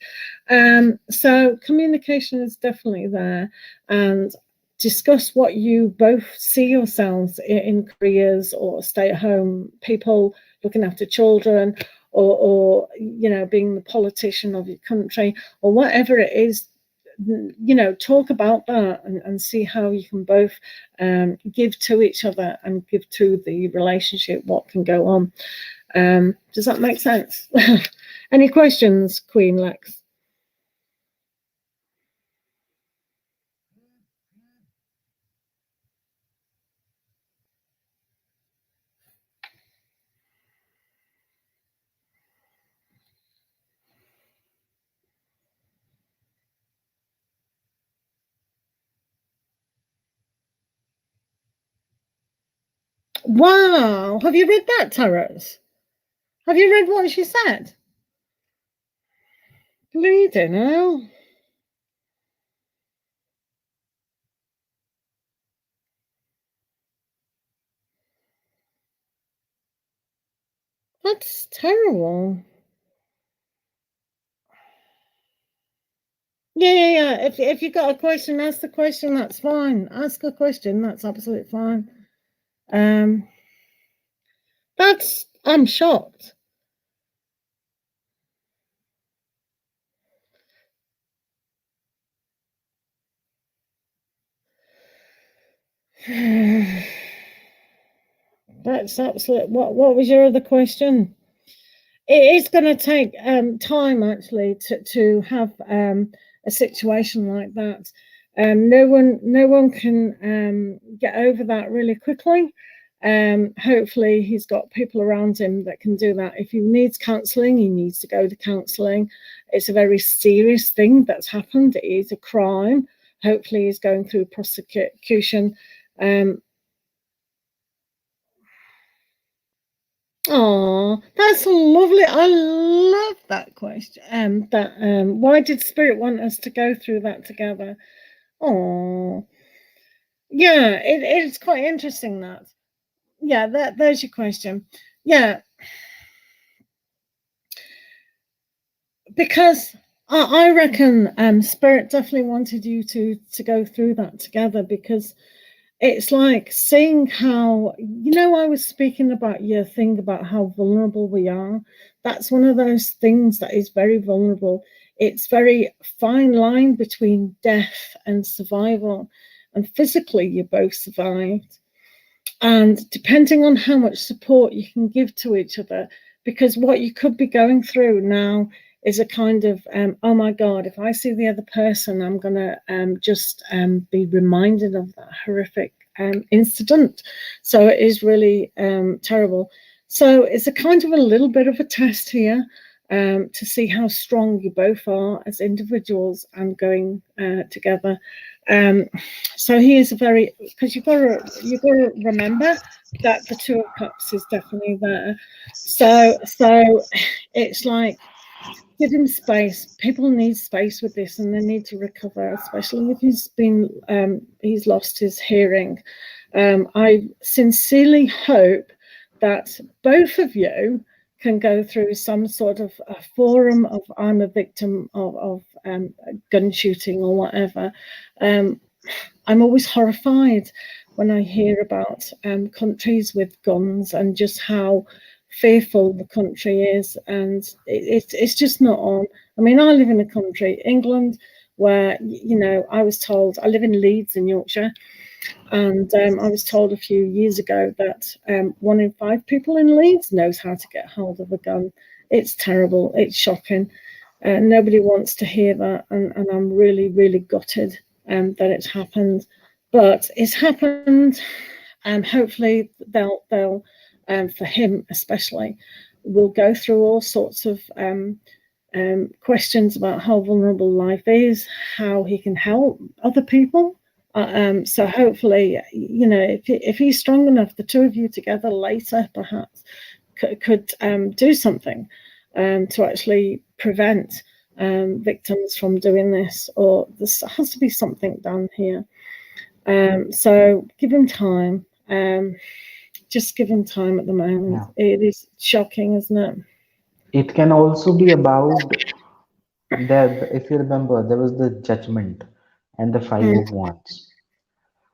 So communication is definitely there, and discuss what you both see yourselves in careers, or stay at home people looking after children, or being the politician of your country, or whatever it is. Talk about that and see how you can both give to each other and give to the relationship what can go on. Does that make sense? Any questions, Queen Lex? Wow, have you read that, Tarot? Have you read what she said? Bleeding hell. That's terrible. Yeah. If you got a question, ask the question. That's fine. Ask a question. That's absolutely fine. I'm shocked. That's absolute. What was your other question? it is going to take time actually to have a situation like that. No one can get over that really quickly. Hopefully he's got people around him that can do that. If he needs counselling, he needs to go to counselling. It's a very serious thing that's happened. It is a crime. Hopefully he's going through prosecution. Oh, that's lovely. I love that question. Why did Spirit want us to go through that together? Oh, yeah, it's quite interesting that. Yeah, there's your question. Yeah, because I reckon Spirit definitely wanted you to go through that together, because it's like seeing how, I was speaking about your thing about how vulnerable we are. That's one of those things that is very vulnerable. It's very fine line between death and survival, and physically you both survived. And depending on how much support you can give to each other, because what you could be going through now is a kind of, oh my God, if I see the other person, I'm going to just be reminded of that horrific incident. So it is really terrible. So it's a kind of a little bit of a test here to see how strong you both are as individuals and going together. So he is a very, because you've got to remember that the Two of Cups is definitely there. So it's like, give him space. People need space with this, and they need to recover, especially if he's lost his hearing. I sincerely hope that both of you can go through some sort of a forum of, I'm a victim of gun shooting or whatever. I'm always horrified when I hear about countries with guns and just how fearful the country is, and it's just not on. I mean, I live in a country, England, where I was told, I live in Leeds in Yorkshire, and I was told a few years ago that 1 in 5 people in Leeds knows how to get hold of a gun. It's terrible. It's shocking. Nobody wants to hear that, and I'm really, really gutted that it's happened. But it's happened, and hopefully they'll for him especially, will go through all sorts of questions about how vulnerable life is, how he can help other people. So hopefully, if he's strong enough, the two of you together later perhaps could do something to actually prevent victims from doing this, or there has to be something done here. So give him time. Just give him time at the moment. Yeah. It is shocking, isn't it? It can also be about that, if you remember, there was the Judgment and the Five Mm. of Wands.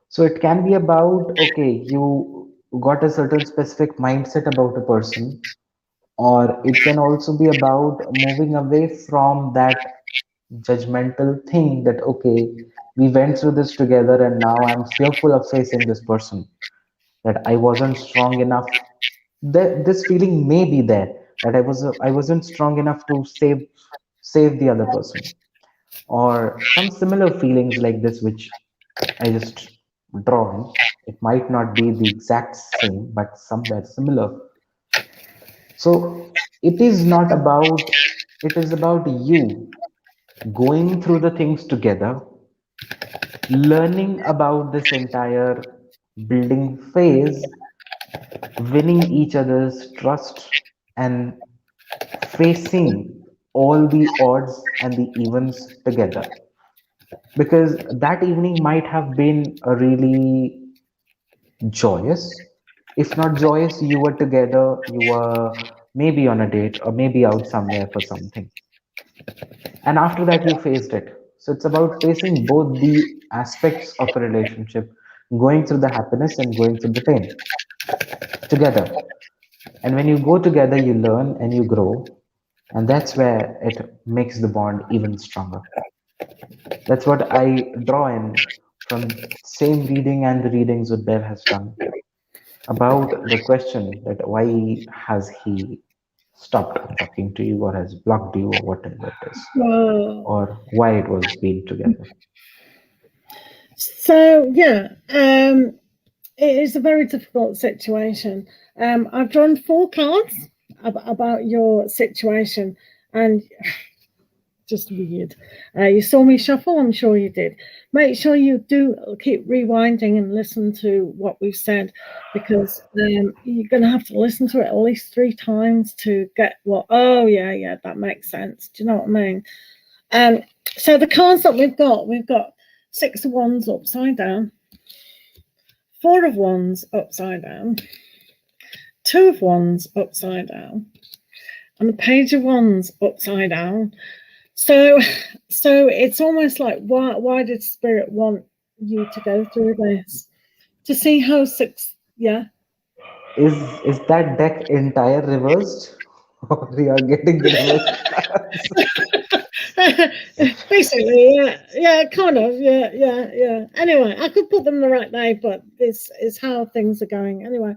So it can be about, okay, you got a certain specific mindset about a person, or it can also be about moving away from that judgmental thing that, okay, we went through this together and now I'm fearful of facing this person, that I wasn't strong enough. This feeling may be there, that I wasn't strong enough to save the other person, or some similar feelings like this, which I just draw in. It might not be the exact same, but somewhere similar. So it is about you going through the things together, learning about this entire building phase, winning each other's trust, and facing all the odds and the events together. Because that evening might have been a really joyous. If not joyous, you were together, you were maybe on a date or maybe out somewhere for something. And after that, you faced it. So it's about facing both the aspects of a relationship, going through the happiness and going through the pain together. And when you go together, you learn and you grow. And that's where it makes the bond even stronger. That's what I draw in from same reading and the readings that Bev has done about the question that why has he stopped talking to you or has blocked you or whatever it is, Well, or why it was being together. so yeah, it is a very difficult situation. I've drawn 4 cards about your situation, and just weird. You saw me shuffle, I'm sure you did. Make sure you do keep rewinding and listen to what we've said, because you're going to have to listen to it at least 3 times to get what, oh yeah, that makes sense. Do you know what I mean? So the cards that we've got 6 of Wands upside down, 4 of Wands upside down, 2 of Wands upside down, and the Page of Wands upside down. So it's almost like, why did Spirit want you to go through this? To see how yeah. Is that deck entire reversed, or we are getting the reverse cards? Basically, yeah, kind of, yeah. Anyway, I could put them the right way, but this is how things are going. Anyway,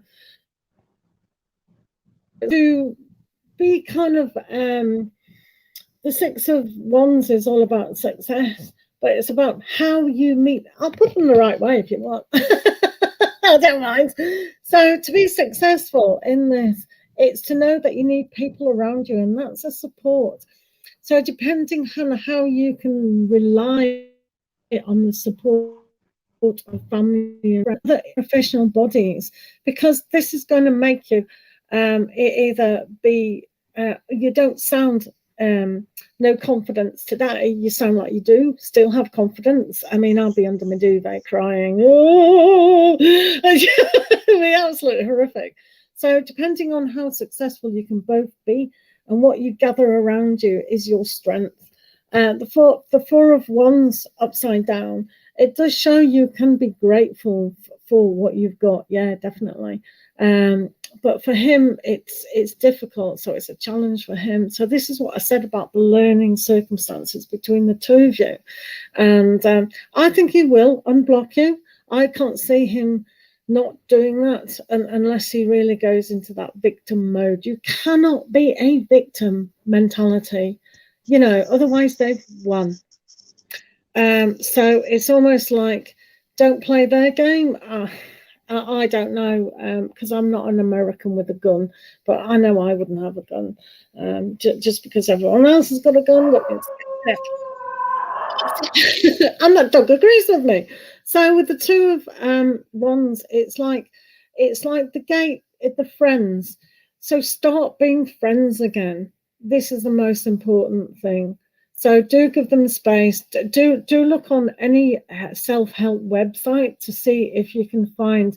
to be kind of the 6 of Wands is all about success, but it's about how you meet. I'll put them the right way if you want. I don't mind. So to be successful in this, it's to know that you need people around you, and that's a support. So depending on how you can rely on the support of family and other professional bodies, because this is going to make you either be you don't sound no confidence today. You sound like you do still have confidence. I mean, I'll be under my duvet crying. Oh, it'll be absolutely horrific. So depending on how successful you can both be, and what you gather around you is your strength. The 4 of Wands upside down, it does show you can be grateful for what you've got. Yeah, definitely. But for him, it's difficult, so it's a challenge for him. So this is what I said about the learning circumstances between the 2 of you, and I think he will unblock you. I can't see him not doing that unless he really goes into that victim mode. You cannot be a victim mentality, otherwise they've won. So it's almost like, don't play their game. I don't know, because I'm not an American with a gun, but I know I wouldn't have a gun. Just because everyone else has got a gun. And that dog agrees with me. So with the 2 of Wands, it's like the gate at the friends. So start being friends again. This is the most important thing. So do give them space. Do look on any self-help website to see if you can find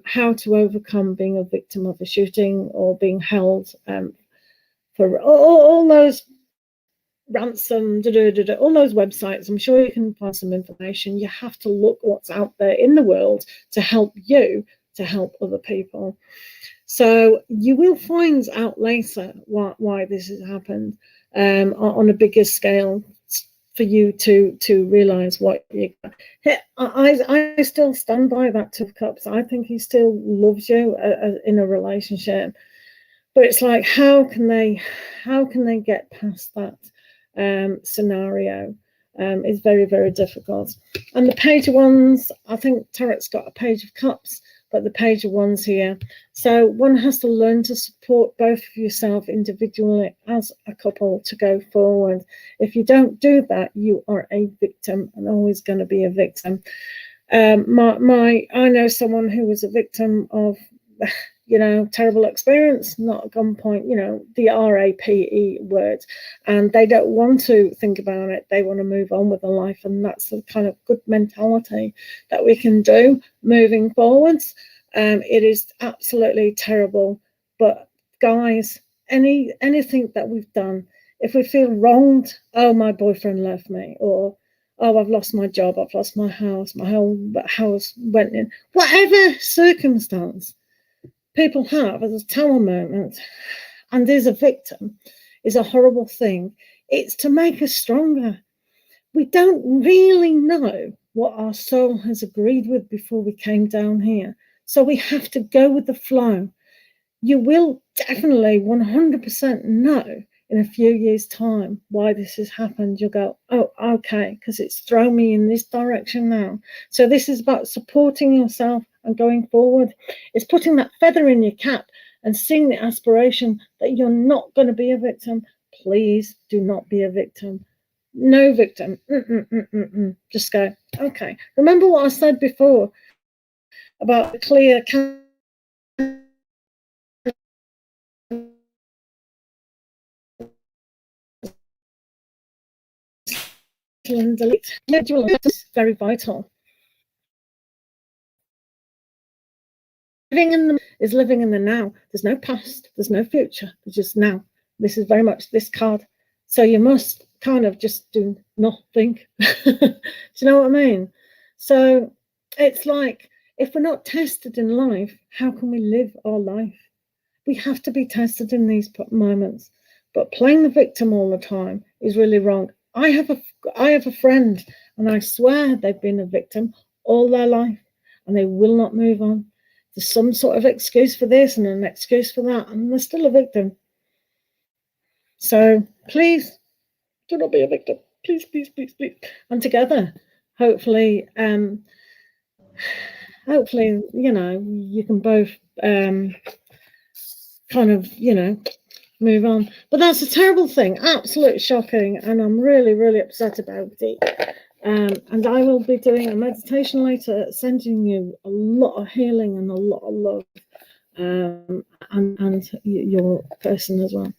how to overcome being a victim of a shooting or being held for all those ransom, all those websites. I'm sure you can find some information. You have to look what's out there in the world to help you to help other people. So you will find out later why this has happened on a bigger scale, for you to realize what you got. I still stand by that 2 of Cups. I think he still loves you in a relationship, but it's like, how can they get past that scenario? Is very, very difficult. And the Page of Wands, I think Tarot's got a Page of Cups, but the Page of Wands here. So one has to learn to support both of yourself individually as a couple to go forward. If you don't do that, you are a victim and always going to be a victim. I know someone who was a victim of terrible experience, not a gunpoint, the RAPE word, and they don't want to think about it. They want to move on with their life, and that's the kind of good mentality that we can do moving forwards. It is absolutely terrible, but guys, anything that we've done, if we feel wronged, oh, my boyfriend left me, or oh, I've lost my job, I've lost my whole house went in, whatever circumstance people have as a tower moment and is a victim, is a horrible thing. It's to make us stronger. We don't really know what our soul has agreed with before we came down here. So we have to go with the flow. you will definitely 100% know in a few years' time why this has happened. You'll go, oh, okay, because it's thrown me in this direction now. So this is about supporting yourself and going forward. It's putting that feather in your cap and seeing the aspiration that you're not going to be a victim. Please do not be a victim. No victim. Just go, okay. Remember what I said before about the clear and delete. That's very vital. Living in the is living in the now. There's no past, there's no future, there's just now. This is very much this card. So you must kind of just do nothing. Do you know what I mean? So it's like, if we're not tested in life, how can we live our life? We have to be tested in these moments. But playing the victim all the time is really wrong. I have a friend, and I swear they've been a victim all their life, and they will not move on. There's some sort of excuse for this and an excuse for that, and they're still a victim. So please do not be a victim. Please, please, please, please. And together, hopefully, you know, you can both kind of, you know, move on. But that's a terrible thing, absolutely shocking, and I'm really, really upset about it. And I will be doing a meditation later, sending you a lot of healing and a lot of love, and your person as well,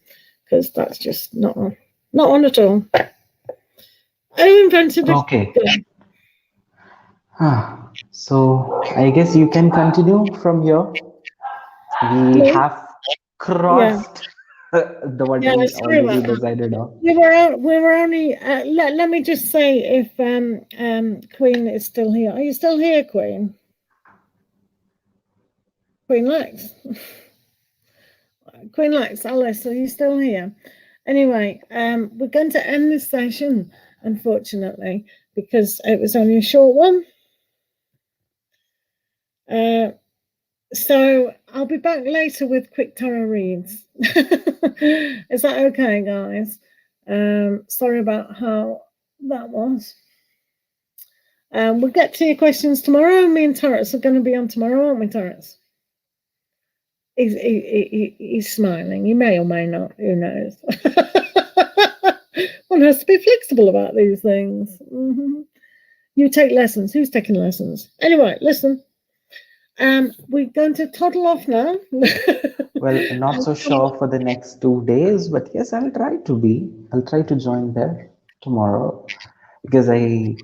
because that's just not on at all. Who invented it? Okay. So I guess you can continue from here. We have crossed what we already decided on. We were only. Let me just say, if Queen is still here. Are you still here, Queen? Queen Lex. Queen Lex, Alice, are you still here? Anyway, we're going to end this session, unfortunately, because it was only a short one. So I'll be back later with quick tarot reads. Is that okay, guys? Sorry about how that was. We'll get to your questions tomorrow. Me and Taurus are going to be on tomorrow, aren't we, Taurus? He's smiling. He may or may not. Who knows? One has to be flexible about these things. You take lessons. Who's taking lessons? Anyway, listen. We're going to toddle off now. Well, not so sure for the next 2 days, but yes, I'll try to be. I'll try to join there tomorrow, because I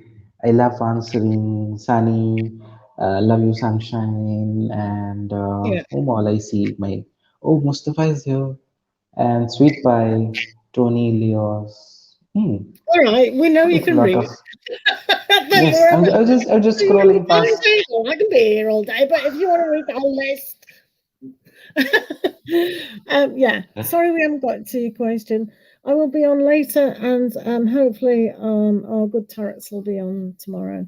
love answering Sunny, love you Sunshine, and whom all I see. Mustafa is here, and Sweet Pie, Tony, Leos. All right, we know you can read. Yes, I'm just scrolling past. I can be here all day, but if you want to read the whole list. Yeah, sorry we haven't got to your question. I will be on later, and hopefully our good tarots will be on tomorrow.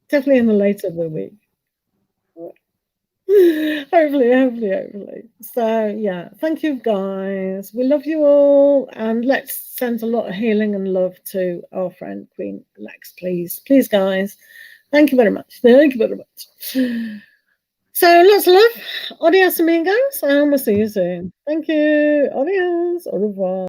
Definitely in the later of the week. Hopefully. So yeah, thank you guys. We love you all, and let's send a lot of healing and love to our friend Queen Lex, please, guys. Thank you very much. So lots of love. Adios amigos, and we'll see you soon. Thank you. Adios. Au revoir.